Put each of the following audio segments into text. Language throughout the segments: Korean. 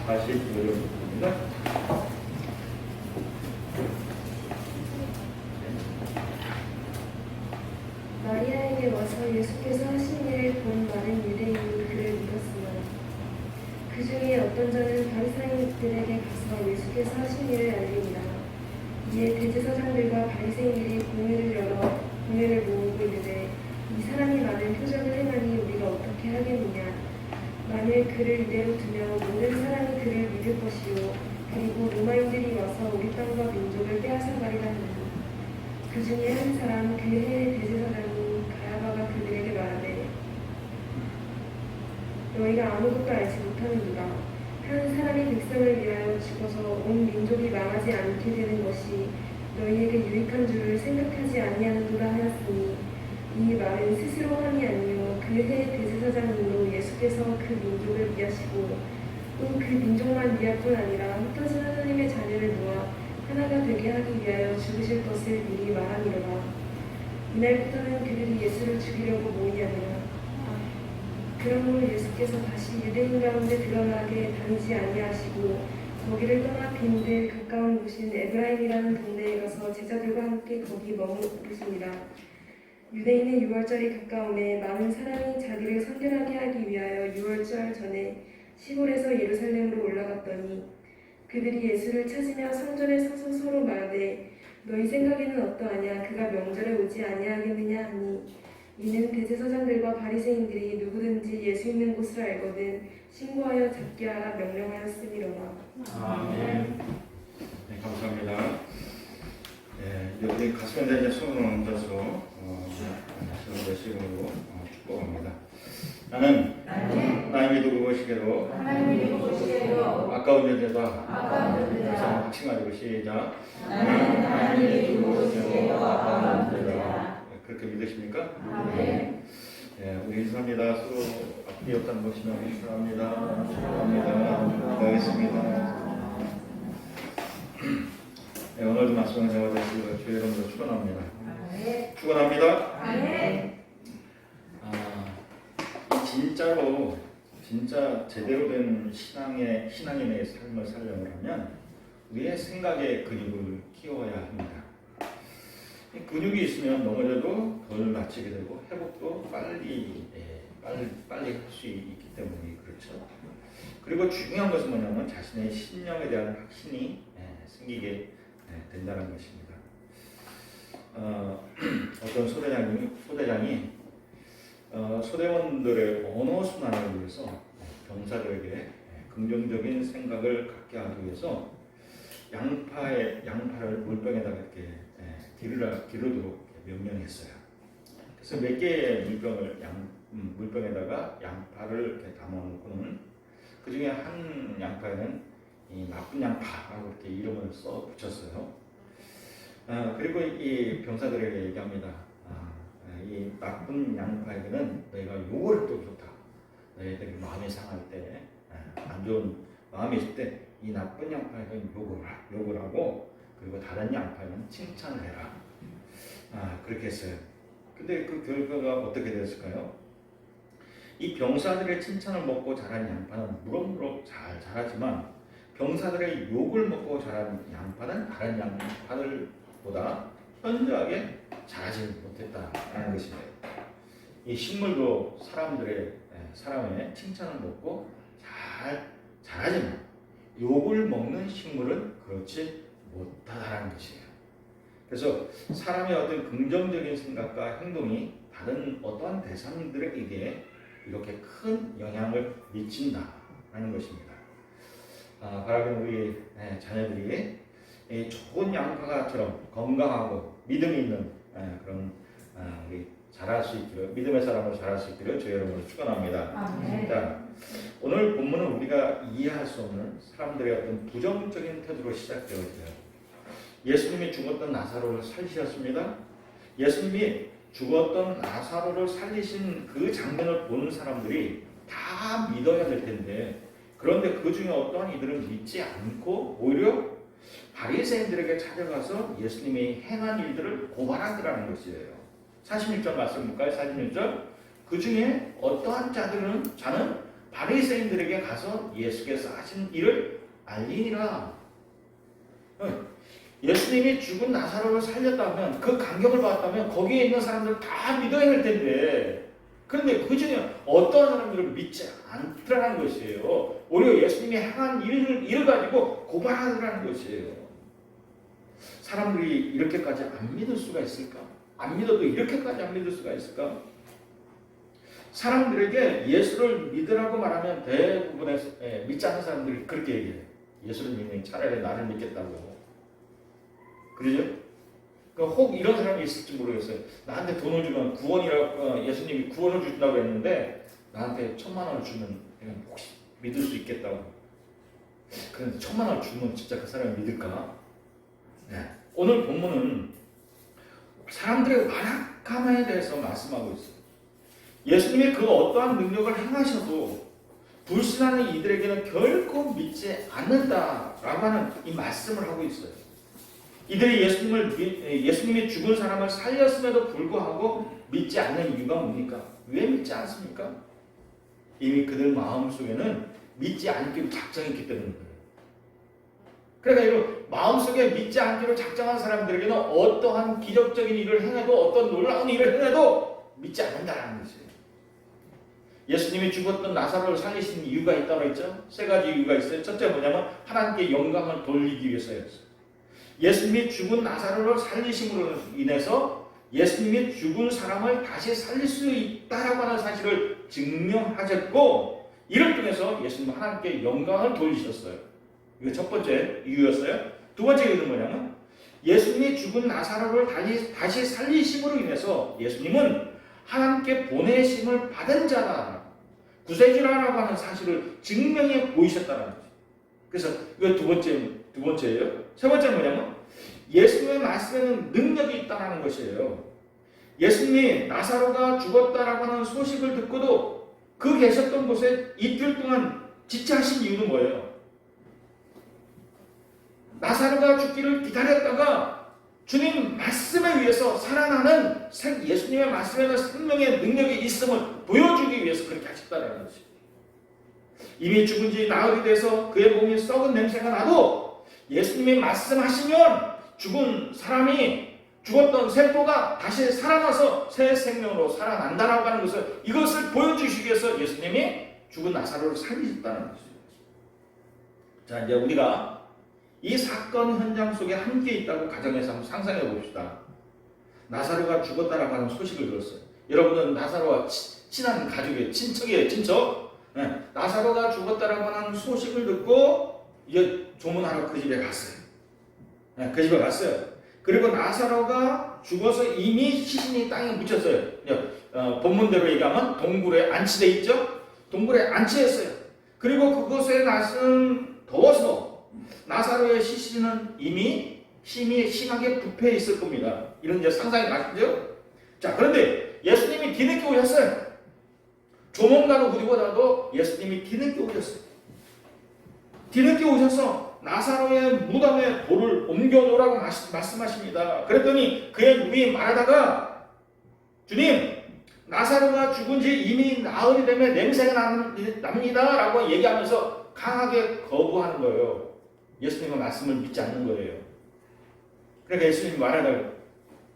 45쪽입니다. 마리아에게 와서 예수께서 하신 일을 본 많은 유대인이 그를 믿었으나 그 중에 어떤 자는 바리새인들에게 가서 예수께서 하신 일을 알리니라. 이에 대제사장들과 바리새인들이 공회를 모으고 이르되 이 사람이 많은 표적을 행하니 우리가 어떻게 하겠느냐. 만일 그를 이대로 두면 모든 사람이 그를 믿을 것이요 그리고 로마인들이 와서 우리 땅과 민족을 빼앗아가리라 하니 그 중에 한 사람 그 해의 대제사장이 가야바가 그들에게 말하되 너희가 아무것도 알지 못하는도다. 한 사람이 백성을 위하여 죽어서 온 민족이 망하지 않게 되는 것이 너희에게 유익한 줄을 생각하지 아니하는도다 하였으니 이 말은 스스로 함이 아니요 그 해의 대제사장님으로 예수께서 그 민족을 위하시고 또 그 민족만 위할 뿐 아니라 흩어진 하나님의 자녀를 모아 하나가 되게 하기 위하여 죽으실 것을 미리 말하니라. 이날부터는 그들이 예수를 죽이려고 모이니 아니라 그러므로 예수께서 다시 유대인 가운데 드러나게 다니지 아니하시고 거기를 떠나 빈들 가까운 곳인 에브라임이라는 동네에 가서 제자들과 함께 거기 머무르시니라. 유대인의 유월절이 가까움에 많은 사람이 자기를 선결하게 하기 위하여 유월절 전에 시골에서 예루살렘으로 올라갔더니 그들이 예수를 찾으며 성전에 서서 서로 말하되 너희 생각에는 어떠하냐. 그가 명절에 오지 아니하겠느냐 하니 이는 대제사장들과 바리새인들이 누구든지 예수 있는 곳을 알거든 신고하여 잡게 하라 명령하였음이로라. 아멘. 네, 감사합니다. 여기 가슴에 이제 손을 얹어서 서로 시간으로 축복합니다. 나는 하나님이 누구시게도 아까운 존재다. 그래서 같이 가지고 시작. 나는 하나님이 누구시게도 아까운 존재다. 그렇게 믿으십니까? 아멘. 우리 인사합니다. 서로 앞뒤 옆단 보시면 인사합니다. 축복합니다. 기도하겠습니다. 오늘도 말씀을 배워주시고 주의 이름으로 축원합니다. 축원합니다. 진짜 제대로 된 신앙인의 삶을 살려면 우리의 생각의 근육을 키워야 합니다. 이 근육이 있으면 넘어져도 덜 다치게 되고 회복도 빨리 할 수 있기 때문에 그렇죠. 그리고 중요한 것은 뭐냐면 자신의 신념에 대한 확신이 생기게 된다는 것입니다. 어떤 소대장이 소대원들의 언어 순환을 위해서 병사들에게 긍정적인 생각을 갖게 하기 위해서 양파를 물병에다가 이렇게 기르도록 명령했어요. 그래서 몇 개의 물병에다가 양파를 이렇게 담아놓고는 그 중에 한 양파에는 이 나쁜 양파라고 이렇게 이름을 써 붙였어요. 그리고 이 병사들에게 얘기합니다. 이 나쁜 양파에게는 너희가 욕을 해도 좋다. 너희들이 마음이 상할 때, 안 좋은 마음이 있을 때 이 나쁜 양파에게는 욕을 하고 그리고 다른 양파에는 칭찬을 해라. 그렇게 했어요. 근데 그 결과가 어떻게 됐을까요? 이 병사들의 칭찬을 먹고 자란 양파는 무럭무럭 잘 자라지만 병사들의 욕을 먹고 자란 양파는 다른 양파들보다 현저하게 자라지 못했다는 것입니다. 이 식물도 사람의 칭찬을 먹고 잘 자라지만 욕을 먹는 식물은 그렇지 못하다는 것이에요. 그래서 사람의 어떤 긍정적인 생각과 행동이 다른 어떠한 대상들에게 이렇게 큰 영향을 미친다는 것입니다. 바라는 우리 자녀들이 좋은 양파처럼 건강하고 믿음이 있는 그런 우리 자랄 수 있기를, 믿음의 사람으로 자랄 수 있기를 주의 이름으로 축원합니다. 자, 오늘 본문은 우리가 이해할 수 없는 사람들의 어떤 부정적인 태도로 시작되어져요. 예수님이 죽었던 나사로를 살리셨습니다. 예수님이 죽었던 나사로를 살리신 그 장면을 보는 사람들이 다 믿어야 될 텐데, 그런데 그 중에 어떠한 이들은 믿지 않고 오히려 바리새인들에게 찾아가서 예수님이 행한 일들을 고발하더라는 것이에요. 46절 말씀 볼까요? 46절. 그 중에 어떠한 자는 바리새인들에게 가서 예수께서 하신 일을 알리니라. 예수님이 죽은 나사로를 살렸다면, 그 감격을 받았다면 거기에 있는 사람들 다 믿어야 할 텐데, 그런데 그 중에 어떤 사람들을 믿지 않더라는 것이에요. 오히려 예수님이 행한 일을 가지고 고발하더라는 것이에요. 사람들이 이렇게까지 안 믿을 수가 있을까? 안 믿어도 이렇게까지 안 믿을 수가 있을까? 사람들에게 예수를 믿으라고 말하면 대부분의 믿지 않는 사람들이 그렇게 얘기해요. 예수를 믿으면 차라리 나를 믿겠다고. 그러죠? 그러니까 혹 이런 사람이 있을지 모르겠어요. 나한테 돈을 주면 구원이라고, 예수님이 구원을 준다고 했는데 나한테 1,000만 원을 주면 내가 혹시 믿을 수 있겠다고. 그런데 1,000만 원을 주면 진짜 그 사람이 믿을까? 네. 오늘 본문은 사람들의 완악함에 대해서 말씀하고 있어요. 예수님이 그 어떠한 능력을 행하셔도 불신하는 이들에게는 결코 믿지 않는다라고 하는 이 말씀을 하고 있어요. 이들이 예수님이 죽은 사람을 살렸음에도 불구하고 믿지 않는 이유가 뭡니까? 왜 믿지 않습니까? 이미 그들 마음속에는 믿지 않기로 작정했기 때문입니다. 그러니까 이거 마음속에 믿지 않기로 작정한 사람들에게는 어떠한 기적적인 일을 행해도, 어떤 놀라운 일을 행해도 믿지 않는다는 것이에요. 예수님이 죽었던 나사로를 살리신 이유가 있다고 했죠? 3가지 이유가 있어요. 첫째 뭐냐면 하나님께 영광을 돌리기 위해서였어요. 예수님이 죽은 나사로를 살리심으로 인해서 예수님이 죽은 사람을 다시 살릴 수 있다라고 하는 사실을 증명하셨고, 이를 통해서 예수님은 하나님께 영광을 돌리셨어요. 이거 첫 번째 이유였어요. 두 번째 이유는 뭐냐면 예수님이 죽은 나사로를 다시 살리심으로 인해서 예수님은 하나님께 보내심을 받은 자다, 구세주라고 하는 사실을 증명해 보이셨다는 거죠. 그래서 이거 두 번째예요. 세 번째는 뭐냐면 예수님의 말씀에는 능력이 있다는 것이에요. 예수님이 나사로가 죽었다라고 하는 소식을 듣고도 그 계셨던 곳에 이틀 동안 지체하신 이유는 뭐예요? 나사로가 죽기를 기다렸다가 주님 말씀에 의해서 살아나는 예수님의 말씀에는 생명의 능력이 있음을 보여주기 위해서 그렇게 하셨다는 것이죠. 이미 죽은 지 나흘이 돼서 그의 몸이 썩은 냄새가 나도 예수님이 말씀하시면 죽었던 세포가 다시 살아나서 새 생명으로 살아난다라고 하는 것을, 이것을 보여주시기 위해서 예수님이 죽은 나사로를 살리셨다는 것이죠. 자, 이제 우리가 이 사건 현장 속에 함께 있다고 가정해서 한번 상상해 봅시다. 나사로가 죽었다라고 하는 소식을 들었어요. 여러분은 나사로와 친한 가족이에요. 친척이에요. 친척. 네. 나사로가 죽었다라고 하는 소식을 듣고 이제 조문하러 그 집에 갔어요. 네, 그 집에 갔어요. 그리고 나사로가 죽어서 이미 시신이 땅에 묻혔어요. 본문대로 얘기하면 동굴에 안치돼 있죠. 동굴에 안치했어요. 그리고 그곳에 날씨는 더워서 나사로의 시신은 이미 심하게 부패해 있을 겁니다. 이런 이제 상상이 가시죠? 자, 그런데 예수님이 뒤늦게 오셨어요. 조문가로 우리보다도 예수님이 뒤늦게 오셨어요. 뒤늦게 오셔서 나사로의 무덤에 돌을 옮겨놓으라고 말씀하십니다. 그랬더니 그의 누이 말하다가, 주님, 나사로가 죽은 지 이미 나흘이 되면 냄새가 납니다 라고 얘기하면서 강하게 거부하는 거예요. 예수님의 말씀을 믿지 않는 거예요. 그러니까 예수님이 말하다가,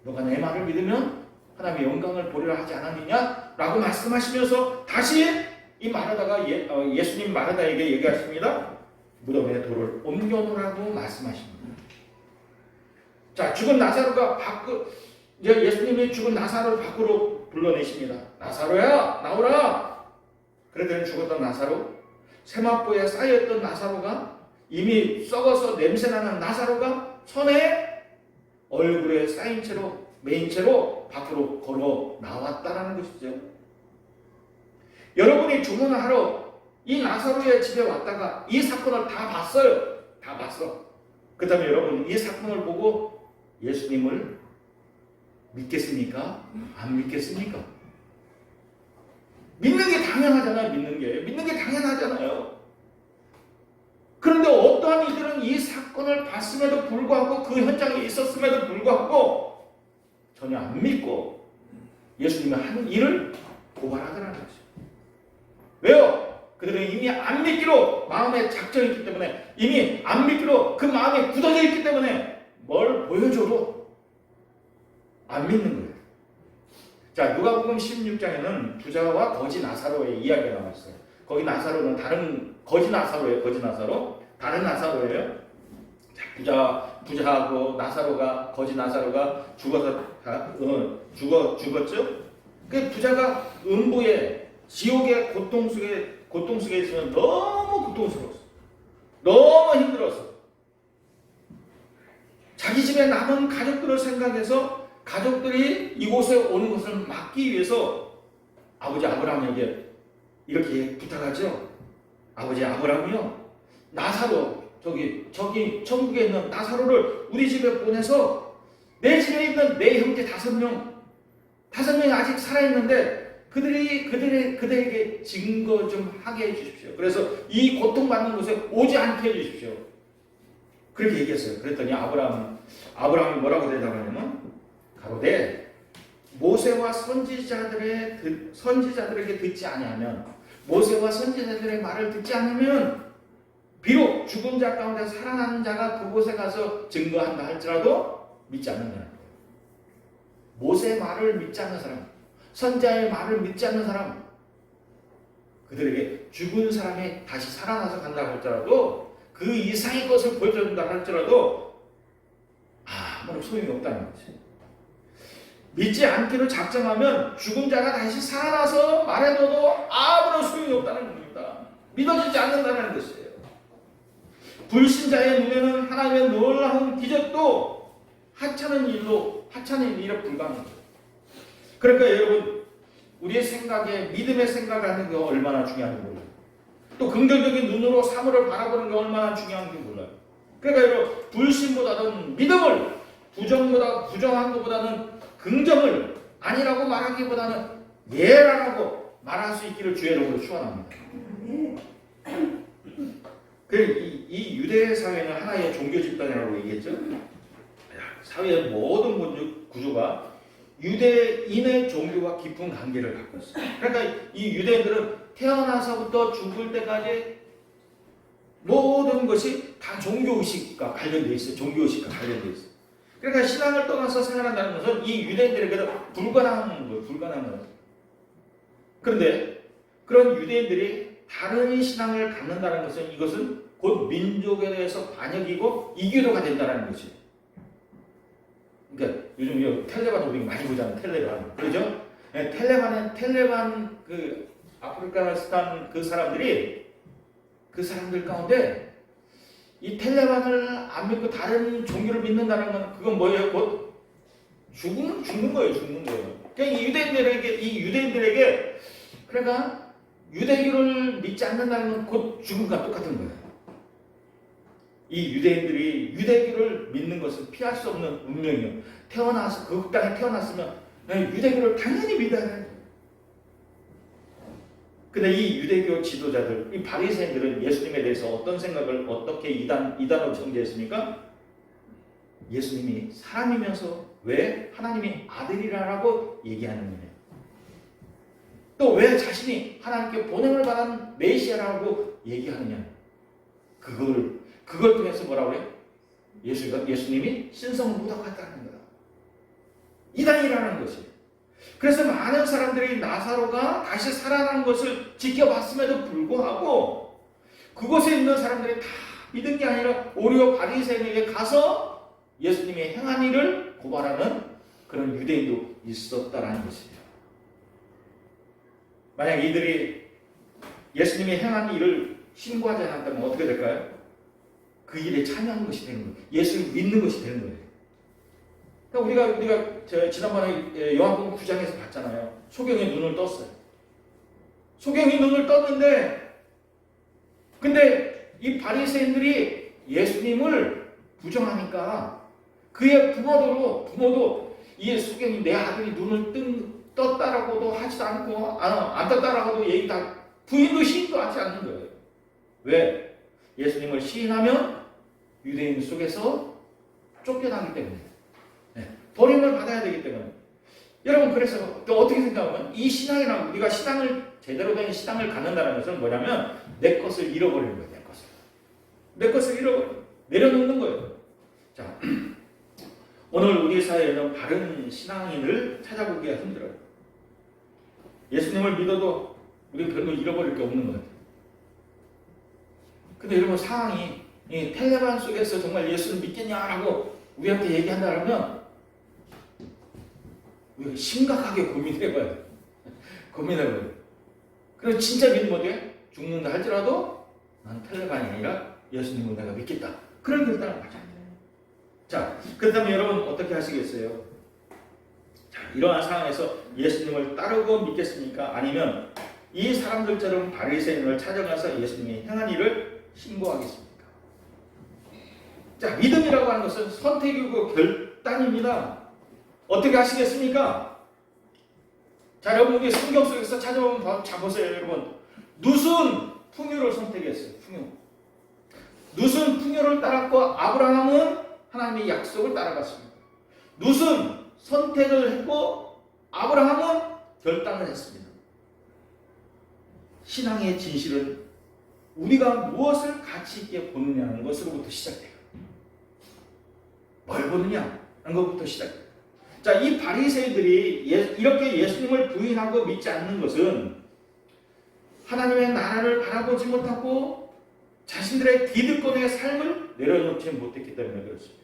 너가 내 말을 믿으면 하나님의 영광을 보리라 하지 않았느냐? 라고 말씀하시면서 다시 이 말하다가 예수님 말하다에게 얘기하십니다. 무덤에 돌을 옮겨놓으라고 말씀하십니다. 자, 죽은 나사로가 이제 예수님이 죽은 나사로를 밖으로 불러내십니다. 나사로야, 나오라! 그랬더니 죽었던 나사로, 세마포에 쌓여있던 나사로가, 이미 썩어서 냄새나는 나사로가 손에 얼굴에 쌓인 채로, 메인 채로 밖으로 걸어 나왔다라는 것이죠. 여러분이 조문하러 이 나사로의 집에 왔다가 이 사건을 다 봤어요. 다 봤어. 그 다음에 여러분 이 사건을 보고 예수님을 믿겠습니까? 안 믿겠습니까? 믿는 게 당연하잖아요. 믿는 게 당연하잖아요. 그런데 어떠한 이들은 이 사건을 봤음에도 불구하고, 그 현장에 있었음에도 불구하고 전혀 안 믿고 예수님이 하는 일을 고발하더라는 거죠. 왜요? 그들은 이미 안 믿기로 마음에 작정이 있기 때문에, 이미 안 믿기로 그 마음에 굳어져 있기 때문에 뭘 보여줘도 안 믿는 거예요. 자, 누가복음 16장에는 부자와 거지 나사로의 이야기가 나와 있어요. 거기 나사로는 다른 거지 나사로예요. 거지 나사로. 다른 나사로예요. 자, 부자하고 나사로가, 거지 나사로가 죽었죠. 그 부자가 음부의 지옥의 고통 속에 있으면 너무 고통스러웠어. 너무 힘들었어. 자기 집에 남은 가족들을 생각해서 가족들이 이곳에 오는 것을 막기 위해서 아버지 아브라함에게 이렇게 부탁하죠. 아버지 아브라함이요, 나사로, 저기 천국에 있는 나사로를 우리 집에 보내서 내 집에 있는 내 형제 5명이 아직 살아있는데 그들에게 증거 좀 하게 해주십시오. 그래서 이 고통받는 곳에 오지 않게 해주십시오. 그렇게 얘기했어요. 그랬더니 아브라함이 뭐라고 대답하냐면, 가로되 모세와 선지자들에게 듣지 아니하면, 모세와 선지자들의 말을 듣지 않으면 비록 죽은 자 가운데 살아나는 자가 그곳에 가서 증거한다 할지라도 믿지 않는다는 거예요. 모세의 말을 믿지 않는 사람, 선지자의 말을 믿지 않는 사람, 그들에게 죽은 사람이 다시 살아나서 간다 할지라도, 그 이상의 것을 보여준다 할지라도 아무런 소용이 없다는 거지. 믿지 않기로 작정하면 죽은 자가 다시 살아나서 말해줘도 아무런 소용이 없다는 겁니다. 믿어지지 않는다는 것이에요. 불신자의 눈에는 하나님의 놀라운 기적도 하찮은 일에 불과합니다. 그러니까 여러분, 우리의 생각에, 믿음의 생각을 하는 게 얼마나 중요한지 몰라요. 또 긍정적인 눈으로 사물을 바라보는 게 얼마나 중요한지 몰라요. 그러니까 여러분, 불신보다는 믿음을, 부정한 것보다는 긍정을, 아니라고 말하기보다는 예라고 말할 수 있기를 주의 이름으로 축원합니다. 이 유대 사회는 하나의 종교 집단이라고 얘기했죠. 사회의 모든 구조가 유대인의 종교와 깊은 관계를 갖고 있어요. 그러니까 이 유대인들은 태어나서부터 죽을 때까지 모든 것이 다 종교의식과 관련되어 있어요. 종교의식과 관련되어 있어요. 그러니까 신앙을 떠나서 생활한다는 것은 이 유대인들에게는 불가능한 거예요. 그런데 그런 유대인들이 다른 신앙을 갖는다는 것은, 이것은 곧 민족에 대해서 반역이고 이교도가 된다는 것이에요. 그러니까 요즘 텔레반 우리 많이 보잖아요. 텔레반. 그렇죠? 텔레반 그 아프가니스탄 그 사람들 가운데 이 텔레반을 안 믿고 다른 종교를 믿는다는 건, 그건 뭐예요? 곧 죽는 거예요. 그러니까 이 유대인들에게 그러니까 유대교를 믿지 않는다는 건 곧 죽음과 똑같은 거예요. 이 유대인들이 유대교를 믿는 것은 피할 수 없는 운명이에요. 태어나서 그 땅에 태어났으면 유대교를 당연히 믿어야 해요. 근데 이 유대교 지도자들, 이 바리새인들은 예수님에 대해서 어떤 생각을, 어떻게 이단으로 정죄했습니까? 예수님이 사람이면서 왜 하나님이 아들이라고 얘기하는 거예요. 또 왜 자신이 하나님께 보냄을 받은 메시아라고 얘기하느냐. 그걸 통해서 뭐라고 그래요? 예수님이 신성을 모독했다는 거야. 이단이라는 것이. 그래서 많은 사람들이 나사로가 다시 살아난 것을 지켜봤음에도 불구하고 그곳에 있는 사람들이 다 믿은 게 아니라 오히려 바리새인에게 가서 예수님이 행한 일을 고발하는 그런 유대인도 있었다라는 것이에요. 만약 이들이 예수님이 행한 일을 신고하지 않았다면 어떻게 될까요? 그 일에 참여하는 것이 되는 거예요. 예수를 믿는 것이 되는 거예요. 그러니까 우리가 지난번에 요한복음 9장에서 봤잖아요. 소경이 눈을 떴어요. 소경이 눈을 떴는데, 근데 이 바리새인들이 예수님을 부정하니까 그의 부모도 이 소경이 내 아들이 눈을 떴다라고도 하지도 않고 안 떴다라고도 얘기 다 부인도 시인도 하지 않는 거예요. 왜? 예수님을 시인하면 유대인 속에서 쫓겨나기 때문에, 버림을 받아야 되기 때문에. 여러분, 그래서 또 어떻게 생각하면 이 신앙이라는, 우리가 신앙을 제대로 된 신앙을 갖는다는 것은 뭐냐면 내 것을 잃어버리는 거예요. 내 것을 내려놓는 거예요. 자, 오늘 우리 사회에는 바른 신앙인을 찾아보기가 힘들어요. 예수님을 믿어도 우리 별로 잃어버릴 게 없는 것 같아요. 근데 여러분 상황이 이 텔레반 속에서 정말 예수를 믿겠냐라고 우리한테 얘기한다면 우리가 심각하게 고민해봐야 돼요. 고민해봐야 돼요. 그래서 진짜 믿으면 어때? 죽는다 할지라도 난 텔레반이 아니라 예수님을 내가 믿겠다. 그런 결단을 하자. 자, 그렇다면 여러분 어떻게 하시겠어요? 자, 이러한 상황에서 예수님을 따르고 믿겠습니까? 아니면 이 사람들처럼 바리새인을 찾아가서 예수님이 행한 일을 신고하겠습니까? 자, 믿음이라고 하는 것은 선택이고 결단입니다. 어떻게 하시겠습니까? 자, 여러분 우리 성경 속에서 찾아보면 보세요, 여러분. 룻은 풍요를 선택했어요. 룻은 풍요를 따랐고 아브라함은 하나님의 약속을 따라갔습니다. 룻은 선택을 했고 아브라함은 결단을 했습니다. 신앙의 진실은 우리가 무엇을 가치 있게 보느냐는 것으로부터 시작돼요. 뭘 보느냐 하는 것부터 시작돼요. 자, 이 바리새인들이 이렇게 예수님을 부인하고 믿지 않는 것은 하나님의 나라를 바라보지 못하고 자신들의 기득권의 삶을 내려놓지 못했기 때문에 그렇습니다.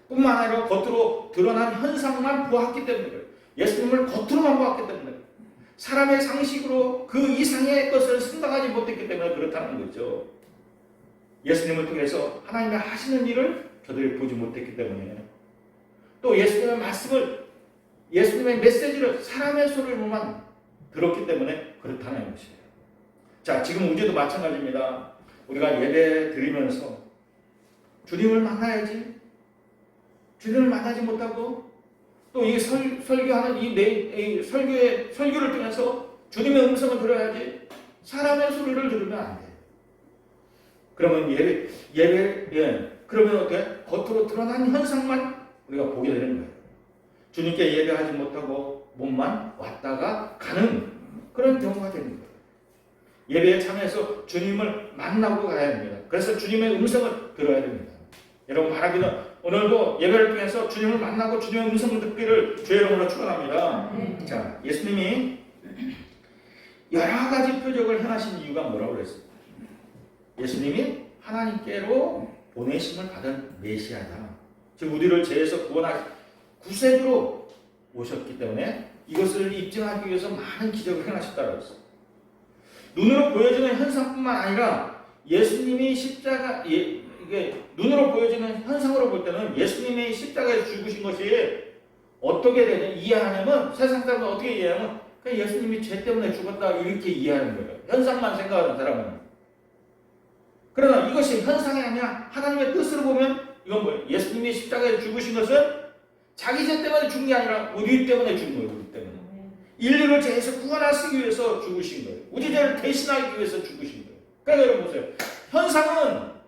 뿐만 아니라 겉으로 드러난 현상만 보았기 때문에 그래요. 예수님을 겉으로만 보았기 때문에 그래요. 사람의 상식으로 그 이상의 것을 생각하지 못했기 때문에 그렇다는 거죠. 예수님을 통해서 하나님의 하시는 일을 저들이 보지 못했기 때문에 또 예수님의 말씀을 예수님의 메시지를 사람의 소리로만 들었기 때문에 그렇다는 것이에요. 자, 지금 우리도 마찬가지입니다. 우리가 예배 드리면서 주님을 만나야지. 주님을 만나지 못하고 또 이 설교하는 이 설교를 통해서 주님의 음성을 들어야지. 사람의 소리를 들으면 안 돼. 그러면 그러면 어떻게? 겉으로 드러난 현상만 우리가 보게 되는 거예요. 주님께 예배하지 못하고 몸만 왔다가 가는 그런 경우가 되는 거예요. 예배에 참여해서 주님을 만나고 가야 됩니다. 그래서 주님의 음성을 들어야 됩니다. 여러분 바라기는 오늘도 예배를 통해서 주님을 만나고 주님의 음성을 듣기를 주의 이름으로 축원합니다. 자, 예수님이 여러 가지 표적을 행하신 이유가 뭐라고 그랬어요? 예수님이 하나님께로 보내심을 받은 메시아다. 즉 우리를 죄에서 구원할 구세주로 오셨기 때문에 이것을 입증하기 위해서 많은 기적을 행하셨다고 했어요. 눈으로 보여지는 현상뿐만 아니라 예수님이 이게 눈으로 보여지는 현상으로 볼 때는 예수님이 십자가에 죽으신 것이 어떻게 되냐 이해하냐면 세상 사람은 어떻게 이해하냐면 그냥 예수님이 죄 때문에 죽었다 이렇게 이해하는 거예요. 현상만 생각하는 사람은. 그러나 이것이 현상이 아니라 하나님의 뜻으로 보면 이건 뭐예요? 예수님이 십자가에 죽으신 것은 자기 죄 때문에 죽은 게 아니라 우리 때문에 죽은 거예요. 우리 때문에. 인류를 죄에서 구원하시기 위해서 죽으신 거예요. 우리 죄를 대신하기 위해서 죽으신 거예요. 그러니까 여러분 보세요. 현상은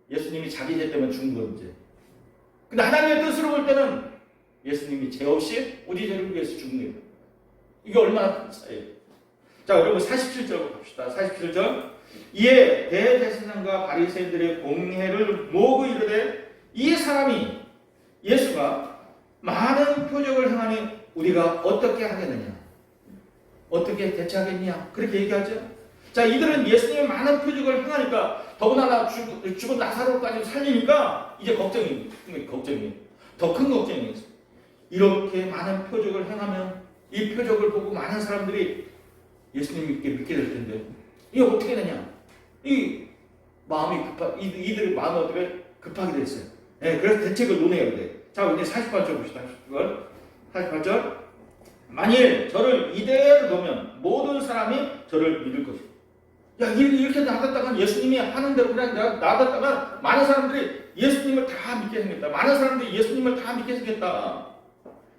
예수님이 자기 죄 때문에 죽은 건지. 근데 하나님의 뜻으로 볼 때는 예수님이 죄 없이 우리 죄를 위해서 죽은 거예요. 이게 얼마나 큰 차이예요. 자, 여러분 47절 봅시다. 47절. 이에 대제사장과 바리새인들의 공회를 모으고 이르되 이 사람이 예수가 많은 표적을 행하니 우리가 어떻게 하겠느냐? 어떻게 대처하겠냐? 그렇게 얘기하죠. 자, 이들은 예수님의 많은 표적을 행하니까 더군다나 죽은 나사로까지 살리니까 이제 걱정이에요. 더 큰 걱정이에요. 이렇게 많은 표적을 행하면 이 표적을 보고 많은 사람들이 예수님께 믿게 될 텐데 이게 어떻게 되냐? 이 마음이 이들의 마음이 어떻게 급하게 됐어요. 네, 그래서 대책을 논해야 돼. 자, 이제 48절 봅시다. 48절. 만일 저를 이대로 두면 모든 사람이 저를 믿을 것이다. 야, 이렇게 놔뒀다가 예수님이 하는 대로 그냥 놔뒀다가 많은 사람들이 예수님을 다 믿게 생겼다. 많은 사람들이 예수님을 다 믿게 생겼다.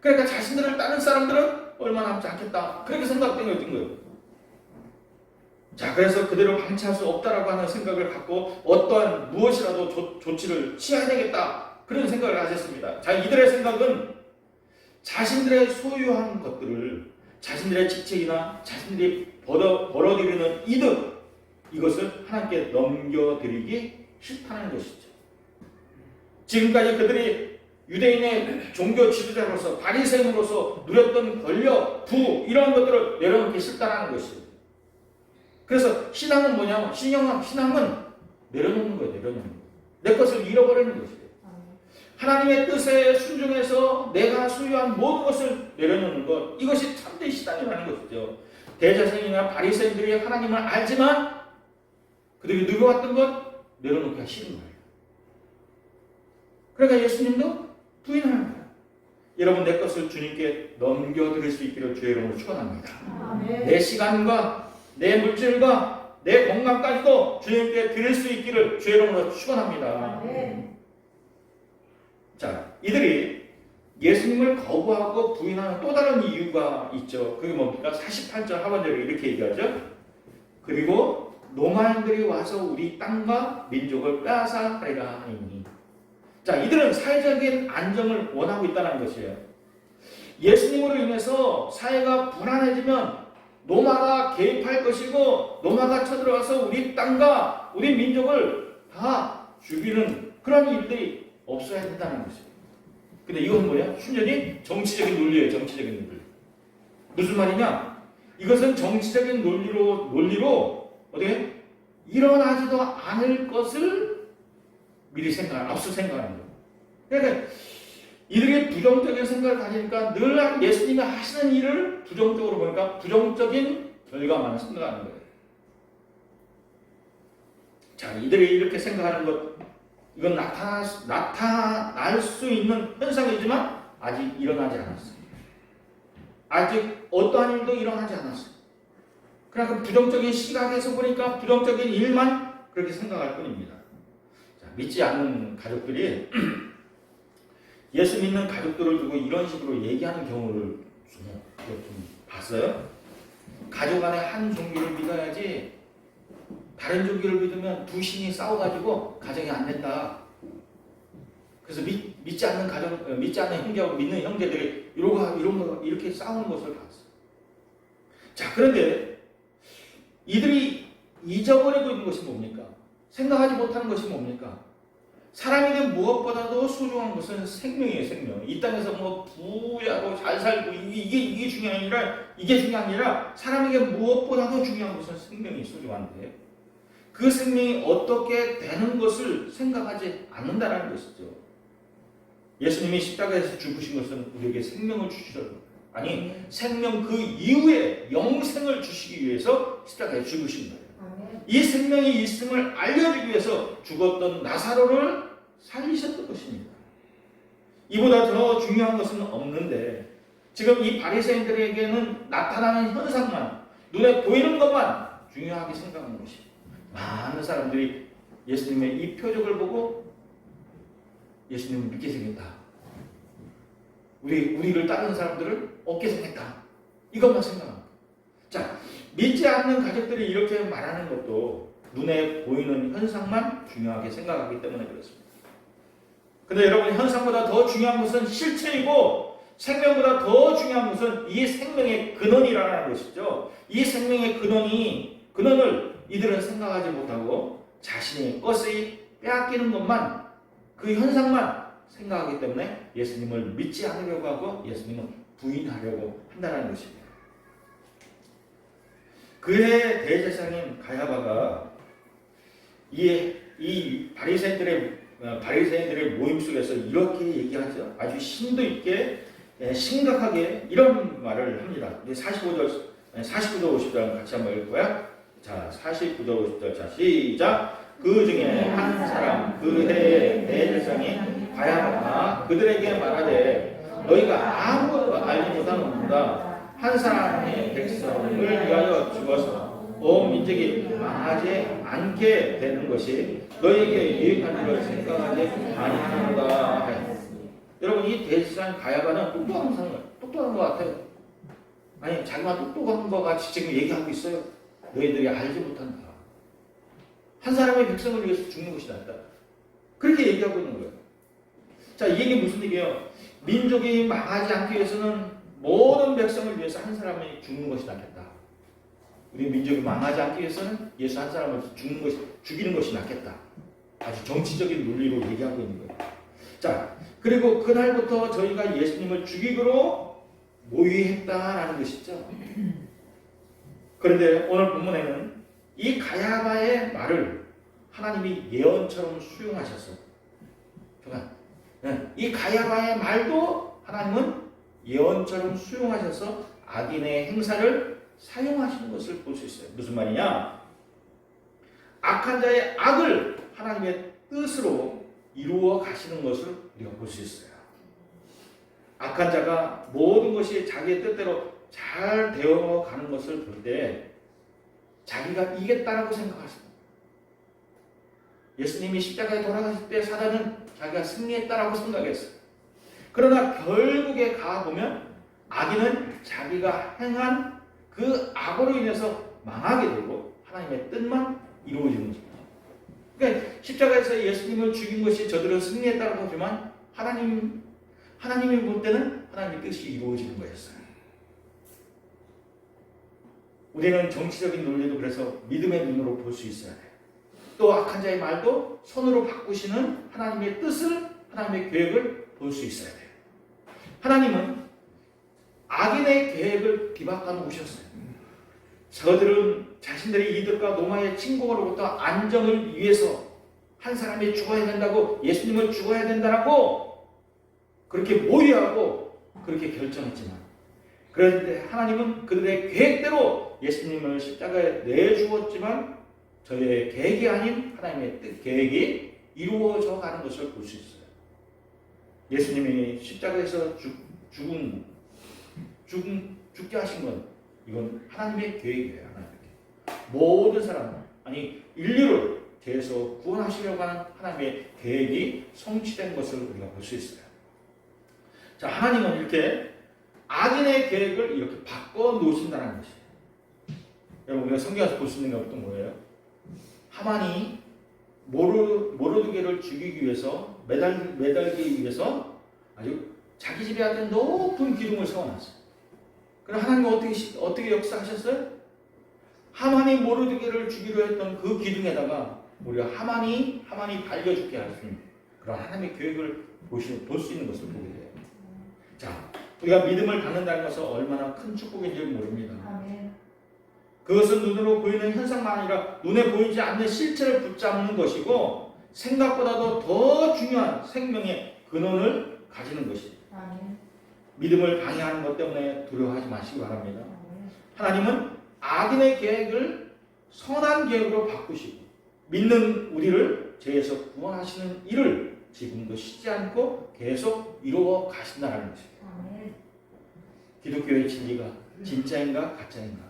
그러니까 자신들을 따른 사람들은 얼마 남지 않겠다. 그렇게 생각된 거예요. 자, 그래서 그대로 방치할 수 없다라고 하는 생각을 갖고 어떠한 무엇이라도 조치를 취해야 되겠다. 그런 생각을 하셨습니다. 자, 이들의 생각은 자신들의 소유한 것들을 자신들의 직책이나 자신들이 벌어들이는 이득, 이것을 하나님께 넘겨드리기 싫다는 것이죠. 지금까지 그들이 유대인의 종교 지도자로서 바리새인으로서 누렸던 권력, 부 이런 것들을 내려놓기 싫다는 것이에요. 그래서 신앙은 뭐냐면 신앙은 내려놓는 거예요. 내려놓는 거. 내 것을 잃어버리는 것이에요. 하나님의 뜻에 순종해서 내가 소유한 모든 것을 내려놓는 것, 이것이 참된 신앙이라는 것이죠. 대제사장이나 바리새인들이 하나님을 알지만 그들이 누려왔던 것 내려놓기가 싫은 거예요. 그러니까 예수님도 부인하는 거예요. 여러분, 내 것을 주님께 넘겨드릴 수 있기를 주의 이름으로 축원합니다. 내 시간과 내 물질과 내 건강까지도 주님께 드릴 수 있기를 주의 이름으로 축원합니다. 자, 이들이 예수님을 거부하고 부인하는 또 다른 이유가 있죠. 그게 뭡니까? 48절 하반절에 이렇게 얘기하죠. 그리고 로마인들이 와서 우리 땅과 민족을 빼앗아 가리라 하니. 자, 이들은 사회적인 안정을 원하고 있다는 것이에요. 예수님으로 인해서 사회가 불안해지면 로마가 개입할 것이고 로마가 쳐들어와서 우리 땅과 우리 민족을 다 죽이는 그런 일들이 없어야 된다는 것이에요. 근데 이건 뭐야? 순전히 정치적인 논리예요. 정치적인 논리. 무슨 말이냐? 이것은 정치적인 논리로 어떻게 일어나지도 않을 것을 미리 앞서 생각하는 거예요. 그러니까 이들이 부정적인 생각을 가지니까 늘 예수님이 하시는 일을 부정적으로 보니까 부정적인 결과만 생각하는 거예요. 자, 이들이 이렇게 생각하는 것, 이건 나타날 수 있는 현상이지만 아직 일어나지 않았어요. 아직 어떠한 일도 일어나지 않았어요. 그러니까 부정적인 시각에서 보니까 부정적인 일만 그렇게 생각할 뿐입니다. 자, 믿지 않는 가족들이 예수 믿는 가족들을 두고 이런 식으로 얘기하는 경우를 좀 봤어요. 가족 안에 한 종교를 믿어야지 다른 종교를 믿으면 두 신이 싸워가지고 가정이 안 된다. 그래서 믿지 않는 형제하고 믿는 형제들이 이렇게 싸우는 것을 봤어요. 자, 그런데 이들이 잊어버리고 있는 것이 뭡니까? 생각하지 못하는 것이 뭡니까? 사람에게 무엇보다도 소중한 것은 생명이에요, 생명. 이 땅에서 뭐 부자고 잘 살고 이게 중요한 게 아니라 사람에게 무엇보다도 중요한 것은 생명이 소중한데 그 생명이 어떻게 되는 것을 생각하지 않는다는 것이죠. 예수님이 십자가에서 죽으신 것은 우리에게 생명을 주시려고, 아니 생명 그 이후에 영생을 주시기 위해서 십자가에 죽으신 거예요. 이 생명이 있음을 알려주기 위해서 죽었던 나사로를 살리셨던 것입니다. 이보다 더 중요한 것은 없는데 지금 이 바리새인들에게는 나타나는 현상만, 눈에 보이는 것만 중요하게 생각하는 것입니다. 많은 사람들이 예수님의 이 표적을 보고 예수님을 믿게 생겼다. 우리를 따르는 사람들을 얻게 생겼다. 이것만 생각합니다. 자, 믿지 않는 가족들이 이렇게 말하는 것도 눈에 보이는 현상만 중요하게 생각하기 때문에 그렇습니다. 근데 여러분, 현상보다 더 중요한 것은 실체이고 생명보다 더 중요한 것은 이 생명의 근원이라는 것이죠. 이 생명의 근원을 이들은 생각하지 못하고 자신의 것이 빼앗기는 것만, 그 현상만 생각하기 때문에 예수님을 믿지 않으려고 하고 예수님을 부인하려고 한다는 것입니다. 그해 대제사장인 가야바가 이 바리새인들의 모임 속에서 이렇게 얘기하죠. 아주 심도 있게 심각하게 이런 말을 합니다. 49절 50절 같이 한번 읽고요. 자, 49절 50절 자, 시작. 그 중에 한 사람 그 해의 대제사장이 가야바가 그들에게 말하되 너희가 아무것도 알지 못하는구나. 한 사람의 백성을 위하여 죽어서 온 민족이 망하지 않게 되는 것이 너희에게 유익한 일을 생각하지 아니하는가. 여러분, 이 대제사장 가야바는 똑똑한 것 같아요. 아니, 자기만 똑똑한 것 같이 지금 얘기하고 있어요. 너희들이 알지 못한다. 한 사람의 백성을 위해서 죽는 것이 낫다. 그렇게 얘기하고 있는 거예요. 자, 이 얘기 무슨 얘기예요? 민족이 망하지 않기 위해서는 모든 백성을 위해서 한 사람이 죽는 것이 낫겠다. 우리 민족이 망하지 않기 위해서는 예수 한 사람을 죽이는 것이 낫겠다. 아주 정치적인 논리로 얘기하고 있는 거예요. 자, 그리고 그날부터 저희가 예수님을 죽이기로 모의했다라는 것이죠. 그런데 오늘 본문에는 이 가야바의 말을 하나님이 예언처럼 수용하셨어요. 이 가야바의 말도 하나님은 예언처럼 수용하셔서 악인의 행사를 사용하시는 것을 볼 수 있어요. 무슨 말이냐? 악한 자의 악을 하나님의 뜻으로 이루어 가시는 것을 우리가 볼 수 있어요. 악한 자가 모든 것이 자기의 뜻대로 잘 되어 가는 것을 볼 때 자기가 이겼다라고 생각하십니다. 예수님이 십자가에 돌아가실 때 사단은 자기가 승리했다라고 생각했어요. 그러나 결국에 가보면 악인은 자기가 행한 그 악으로 인해서 망하게 되고 하나님의 뜻만 이루어지는 거죠. 그러니까 십자가에서 예수님을 죽인 것이 저들은 승리했다고 하지만 하나님이 볼 때는 하나님의 뜻이 이루어지는 거였어요. 우리는 정치적인 논리도 그래서 믿음의 눈으로 볼 수 있어야 돼요. 또 악한 자의 말도 손으로 바꾸시는 하나님의 뜻을, 하나님의 계획을 볼 수 있어야 돼요. 하나님은 악인의 계획을 비박하고 오셨어요. 저들은 자신들의 이득과 노마의 침공으로부터 안정을 위해서 한 사람이 죽어야 된다고, 예수님을 죽어야 된다라고 그렇게 모의하고 그렇게 결정했지만, 그런데 하나님은 그들의 계획대로 예수님을 십자가에 내주었지만 저의 계획이 아닌 하나님의 뜻, 계획이 이루어져 가는 것을 볼 수 있어요. 예수님이 십자가에서 죽게 하신 건 이건 하나님의 계획이에요. 하나님의 계획. 모든 사람, 아니 인류를 죄에서 구원하시려고 하는 하나님의 계획이 성취된 것을 우리가 볼 수 있어요. 자, 하나님은 이렇게 악인의 계획을 이렇게 바꿔 놓으신다는 것이에요. 여러분, 우리가 성경에서 볼 수 있는 게 어떤 거예요? 하만이 모르드게를 죽이기 위해서, 매달리기 위해서 아주 자기 집에 아주 높은 기둥을 세워놨어요. 그럼 하나님은 어떻게 역사하셨어요? 하만이 모르드게를 죽이려 했던 그 기둥에다가 우리가 하만이 달려 죽게 할 수 있는 그런 하나님의 계획을 볼 수 있는 것을 보게 돼요. 자, 우리가 믿음을 갖는다는 것은 얼마나 큰 축복인지 모릅니다. 아멘. 그것은 눈으로 보이는 현상만 아니라 눈에 보이지 않는 실체를 붙잡는 것이고 생각보다도 더 중요한 생명의 근원을 가지는 것입니다. 아멘. 믿음을 방해하는 것 때문에 두려워하지 마시기 바랍니다. 아멘. 하나님은 악인의 계획을 선한 계획으로 바꾸시고 믿는 우리를 죄에서 구원하시는 일을 지금도 쉬지 않고 계속 이루어 가신다는 것입니다. 아멘. 기독교의 진리가 진짜인가 가짜인가?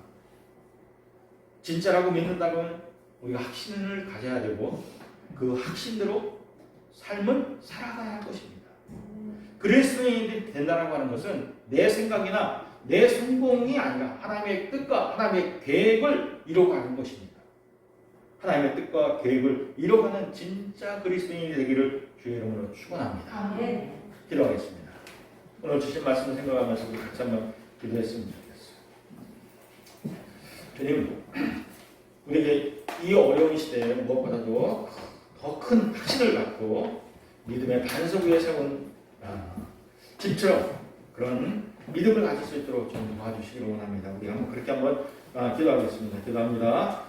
진짜라고 믿는다면 우리가 확신을 가져야 되고 그 확신대로 삶을 살아가야 할 것입니다. 그리스도인이 된다라고 하는 것은 내 생각이나 내 성공이 아니라 하나님의 뜻과 하나님의 계획을 이뤄가는 것입니다. 하나님의 뜻과 계획을 이뤄가는 진짜 그리스도인이 되기를 주의 이름으로 축원합니다. 아멘. 기도하겠습니다. 오늘 주신 말씀을 생각하면서 우리 같이 한번 기도했으면 좋겠어요. 주님, 우리에게 이 어려운 시대에 무엇보다도 더 큰 확신을 갖고 믿음의 반석 위에 세운 집처럼 그런 믿음을 가질 수 있도록 좀 도와주시기를 원합니다. 우리 한번 그렇게 한번 기도하겠습니다. 기도합니다.